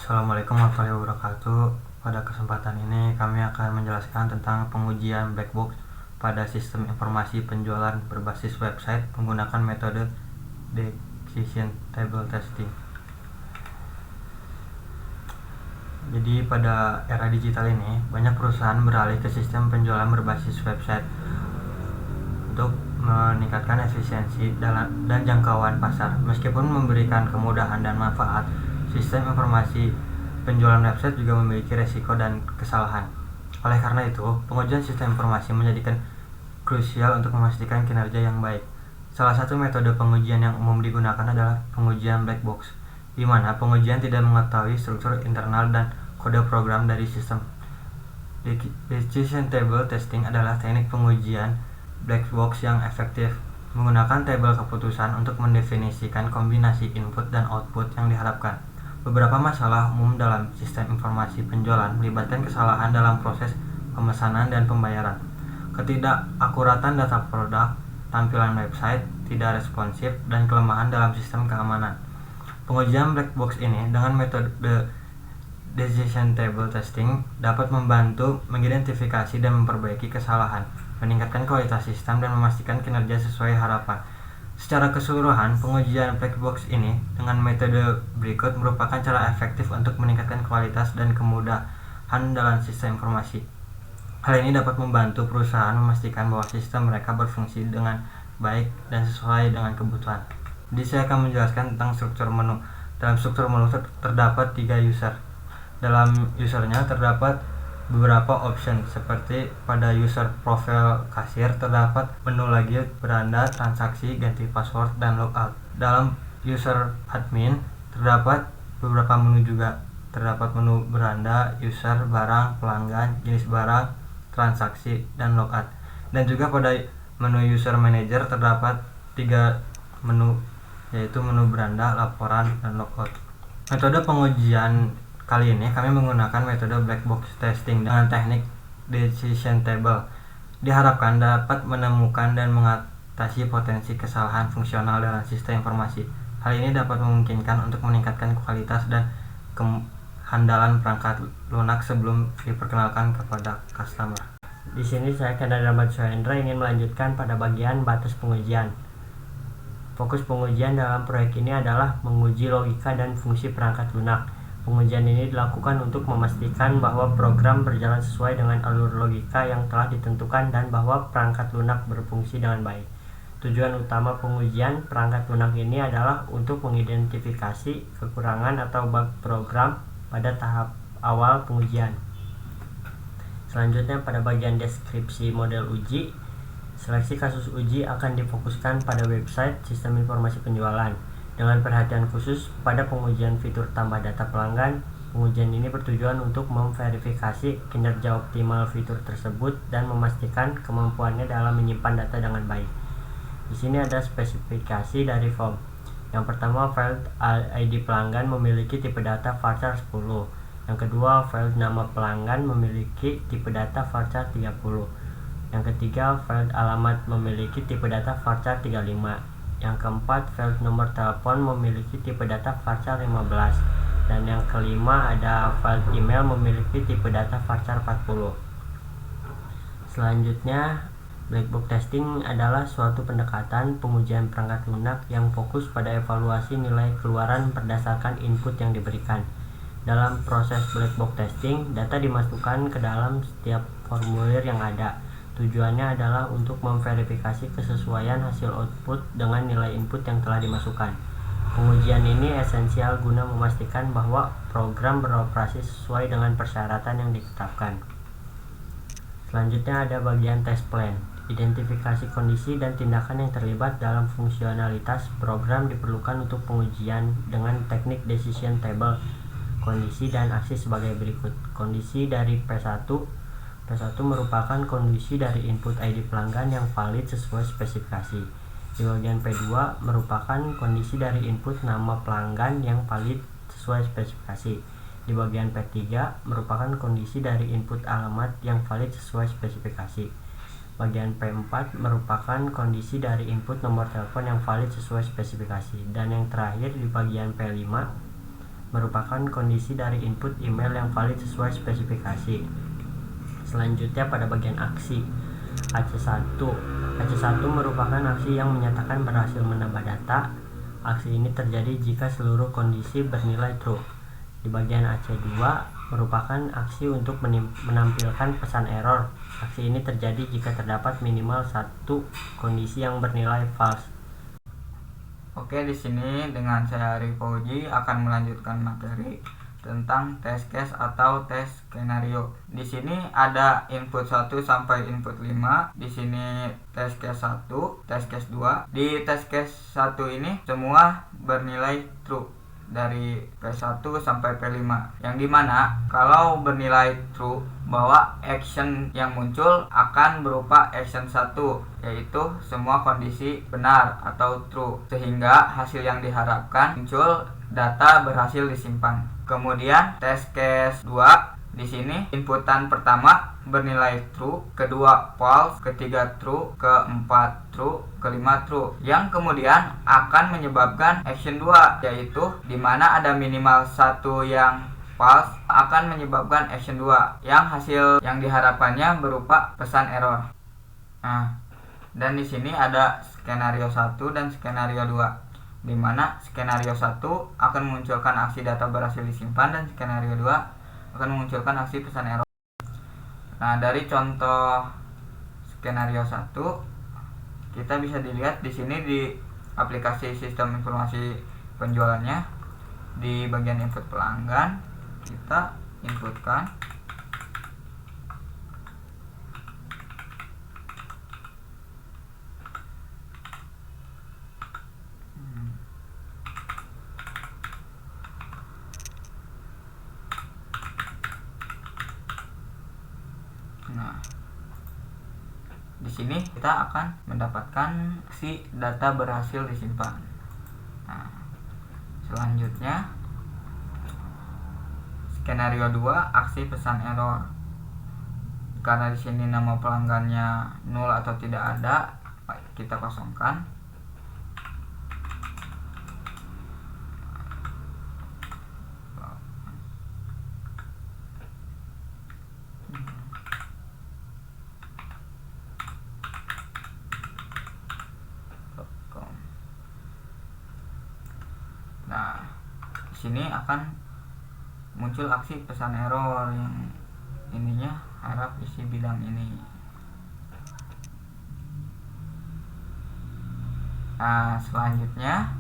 Assalamualaikum warahmatullahi wabarakatuh. Pada kesempatan ini kami akan menjelaskan tentang pengujian black box pada sistem informasi penjualan berbasis website menggunakan metode decision table testing. Jadi pada era digital ini banyak perusahaan beralih ke sistem penjualan berbasis website untuk meningkatkan efisiensi dan jangkauan pasar. Meskipun memberikan kemudahan dan manfaat, sistem informasi penjualan website juga memiliki resiko dan kesalahan. Oleh karena itu, pengujian sistem informasi menjadikan krusial untuk memastikan kinerja yang baik. Salah satu metode pengujian yang umum digunakan adalah pengujian black box, di mana pengujian tidak mengetahui struktur internal dan kode program dari sistem. Decision table testing adalah teknik pengujian black box yang efektif, menggunakan tabel keputusan untuk mendefinisikan kombinasi input dan output yang diharapkan. Beberapa masalah umum dalam sistem informasi penjualan melibatkan kesalahan dalam proses pemesanan dan pembayaran, ketidakakuratan data produk, tampilan website tidak responsif, dan kelemahan dalam sistem keamanan. Pengujian black box ini dengan metode decision table testing dapat membantu mengidentifikasi dan memperbaiki kesalahan, meningkatkan kualitas sistem, dan memastikan kinerja sesuai harapan. Secara keseluruhan, pengujian black box ini dengan metode berikut merupakan cara efektif untuk meningkatkan kualitas dan kemudahan dalam sistem informasi. Hal ini dapat membantu perusahaan memastikan bahwa sistem mereka berfungsi dengan baik dan sesuai dengan kebutuhan. Jadi saya akan menjelaskan tentang struktur menu. Dalam struktur menu terdapat 3 user. Dalam usernya terdapat beberapa option, seperti pada user profile kasir terdapat menu lagi, beranda, transaksi, ganti password, dan logout. Dalam user admin terdapat beberapa menu juga, terdapat menu beranda, user, barang, pelanggan, jenis barang, transaksi, dan logout. Dan juga pada menu user manager terdapat 3 menu, yaitu menu beranda, laporan, dan logout. Metode pengujian kali ini kami menggunakan metode black box testing dengan teknik decision table. Diharapkan dapat menemukan dan mengatasi potensi kesalahan fungsional dalam sistem informasi. Hal ini dapat memungkinkan untuk meningkatkan kualitas dan kehandalan perangkat lunak sebelum diperkenalkan kepada customer. Di sini saya Kendra Hendra ingin melanjutkan pada bagian batas pengujian. Fokus pengujian dalam proyek ini adalah menguji logika dan fungsi perangkat lunak. Pengujian ini dilakukan untuk memastikan bahwa program berjalan sesuai dengan alur logika yang telah ditentukan dan bahwa perangkat lunak berfungsi dengan baik. Tujuan utama pengujian perangkat lunak ini adalah untuk mengidentifikasi kekurangan atau bug program pada tahap awal pengujian. Selanjutnya pada bagian deskripsi model uji, seleksi kasus uji akan difokuskan pada website sistem informasi penjualan. Dengan perhatian khusus pada pengujian fitur tambah data pelanggan, pengujian ini bertujuan untuk memverifikasi kinerja optimal fitur tersebut dan memastikan kemampuannya dalam menyimpan data dengan baik. Di sini ada spesifikasi dari form. Yang pertama, file ID pelanggan memiliki tipe data varchar 10. Yang kedua, file nama pelanggan memiliki tipe data varchar 30. Yang ketiga, file alamat memiliki tipe data varchar 35. Yang keempat, file nomor telepon memiliki tipe data varchar 15. Dan yang kelima ada file email memiliki tipe data varchar 40. Selanjutnya, black box testing adalah suatu pendekatan pengujian perangkat lunak yang fokus pada evaluasi nilai keluaran berdasarkan input yang diberikan. Dalam proses black box testing, data dimasukkan ke dalam setiap formulir yang ada. Tujuannya adalah untuk memverifikasi kesesuaian hasil output dengan nilai input yang telah dimasukkan. Pengujian ini esensial guna memastikan bahwa program beroperasi sesuai dengan persyaratan yang ditetapkan. Selanjutnya ada bagian test plan. Identifikasi kondisi dan tindakan yang terlibat dalam fungsionalitas program diperlukan untuk pengujian dengan teknik decision table. Kondisi dan aksi sebagai berikut. Kondisi dari P1 merupakan kondisi dari input ID pelanggan yang valid sesuai spesifikasi. Di bagian P2 merupakan kondisi dari input nama pelanggan yang valid sesuai spesifikasi. Di bagian P3 merupakan kondisi dari input alamat yang valid sesuai spesifikasi. Bagian P4 merupakan kondisi dari input nomor telepon yang valid sesuai spesifikasi. Dan yang terakhir di bagian P5 merupakan kondisi dari input email yang valid sesuai spesifikasi. Selanjutnya pada bagian aksi AC1. AC1 merupakan aksi yang menyatakan berhasil menambah data. Aksi ini terjadi jika seluruh kondisi bernilai true. Di bagian AC2 merupakan aksi untuk menampilkan pesan error. Aksi ini terjadi jika terdapat minimal satu kondisi yang bernilai false. Oke, di sini dengan saya Arif Fauji akan melanjutkan materi tentang test case atau test skenario. Di sini ada input 1 sampai input 5. Di sini test case 1, test case 2. Di test case 1 ini semua bernilai true dari P1 sampai P5, yang dimana kalau bernilai true bahwa action yang muncul akan berupa action 1, yaitu semua kondisi benar atau true, sehingga hasil yang diharapkan muncul, data berhasil disimpan. Kemudian test case 2, di sini inputan pertama bernilai true, kedua false, ketiga true, keempat true, kelima true, yang kemudian akan menyebabkan action 2, yaitu dimana ada minimal satu yang false akan menyebabkan action 2 yang hasil yang diharapkannya berupa pesan error. Dan di sini ada skenario 1 dan skenario 2, dimana skenario 1 akan memunculkan aksi data berhasil disimpan dan skenario 2 akan memunculkan aksi pesan error. Nah, dari contoh skenario 1 kita bisa dilihat di sini di aplikasi sistem informasi penjualannya, di bagian input pelanggan kita inputkan di sini kita akan mendapatkan si data berhasil disimpan. Nah, selanjutnya skenario 2, aksi pesan error. Karena di sini nama pelanggannya nol atau tidak ada, kita kosongkan. Nah, di sini akan muncul aksi pesan error yang ininya harap isi bidang ini. Nah, selanjutnya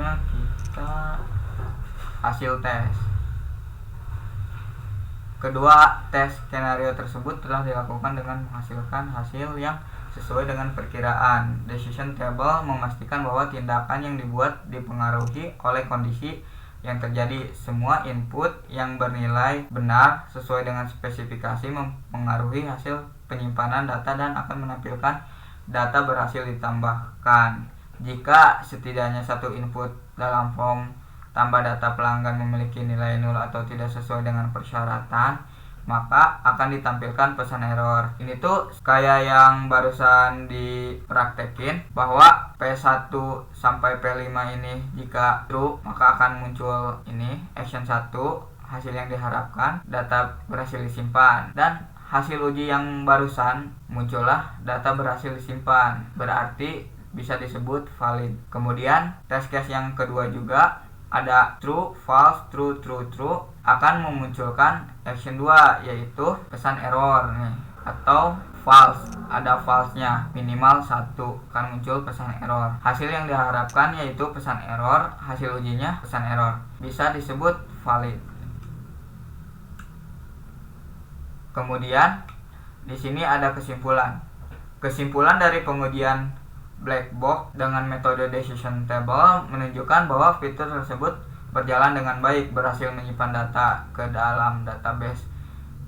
kita hasil tes. Kedua tes skenario tersebut telah dilakukan dengan menghasilkan hasil yang sesuai dengan perkiraan. Decision table memastikan bahwa tindakan yang dibuat dipengaruhi oleh kondisi yang terjadi. Semua input yang bernilai benar sesuai dengan spesifikasi mempengaruhi hasil penyimpanan data dan akan menampilkan data berhasil ditambahkan. Jika setidaknya satu input dalam form tambah data pelanggan memiliki nilai 0 atau tidak sesuai dengan persyaratan, maka akan ditampilkan pesan error. Ini tuh kayak yang barusan dipraktekin, bahwa P1 sampai P5 ini jika true maka akan muncul ini action 1, hasil yang diharapkan, data berhasil disimpan, dan hasil uji yang barusan muncullah data berhasil disimpan, berarti bisa disebut valid. Kemudian test case yang kedua juga ada true, false, true, true, true, akan memunculkan action 2, yaitu pesan error nih, atau false, ada false-nya minimal 1, akan muncul pesan error. Hasil yang diharapkan yaitu pesan error, hasil ujinya pesan error, bisa disebut valid. Kemudian di sini ada kesimpulan. Kesimpulan dari pengujian black box dengan metode decision table menunjukkan bahwa fitur tersebut berjalan dengan baik, berhasil menyimpan data ke dalam database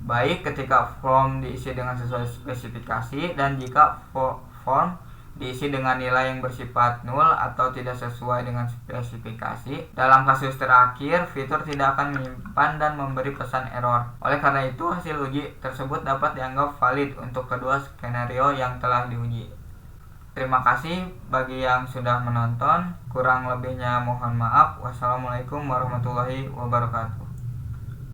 baik ketika form diisi dengan sesuai spesifikasi dan jika form diisi dengan nilai yang bersifat nol atau tidak sesuai dengan spesifikasi. Dalam kasus terakhir, fitur tidak akan menyimpan dan memberi pesan error. Oleh karena itu, hasil uji tersebut dapat dianggap valid untuk kedua skenario yang telah diuji. Terima kasih bagi yang sudah menonton. Kurang lebihnya mohon maaf. Wassalamualaikum warahmatullahi wabarakatuh.